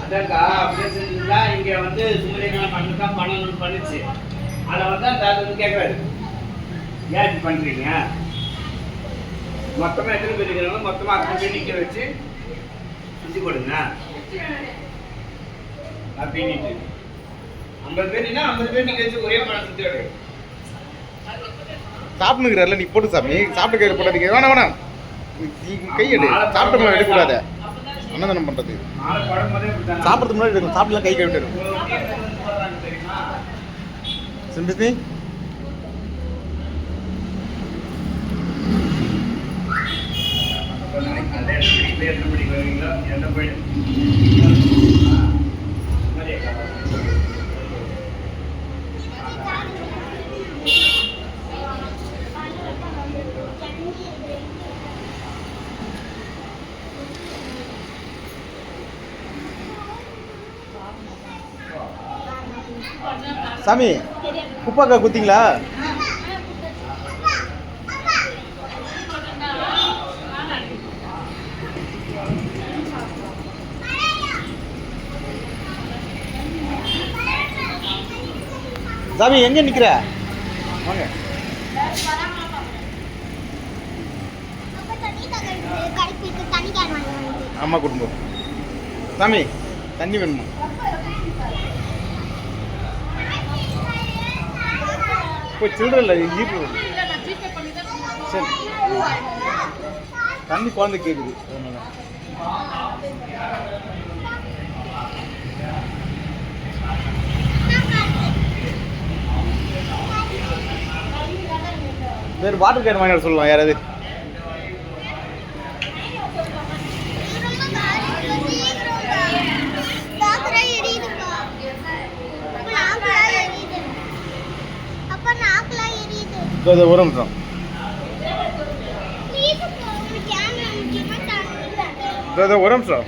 அதாக்கா அப்படியே செஞ்சுருந்தா இங்கே வந்து சுமதியெல்லாம் பண்ணிதான் பண்ணணும்னு பண்ணிச்சு. அதை வந்து அந்த அது வந்து கேட்குறாரு, ஏன் இப்படி பண்ணுறீங்க, மொத்தமாக எத்தனை பேர் இருக்கிறாங்களோ மொத்தமாக அத்தனை பேர் நிற்க வச்சு செஞ்சு கொடுங்க அப்படின்ட்டு. 50 பேர்னா 50 பேர் நிற்க வச்சு ஒரே பணம் செஞ்சு விடு. சாப்பிட்டுக்கிறாருல நீ போட்டு சாமி, சாப்பிட்டு கயிறு போடாதீங்க. வேணாம் வேணாம், நீ கையெடு, சாப்பிட்டு எடுக்கக்கூடாது. அன்னதானம் பண்ணுறது சாப்பிட்றதுக்கு முன்னாடி எடுக்கணும், சாப்பிட்டுலாம் கை கழுவிட்டு சிம்பித்தி. சாமி குப்பாக்கா குத்திங்களா? சாமி எங்க நிக்கிற? வாங்க. அம்மா குடும்பம். சாமி தண்ணி வேணுமா? போய் சில்லற ஜிபே சரி, தண்ணி குழந்தை கேட்குது. வேறு வாட்டர் கேன் வாங்கி சொல்லலாம் யாராவது. ஒரு நிமிஷம். ஒரு நிமிஷம்.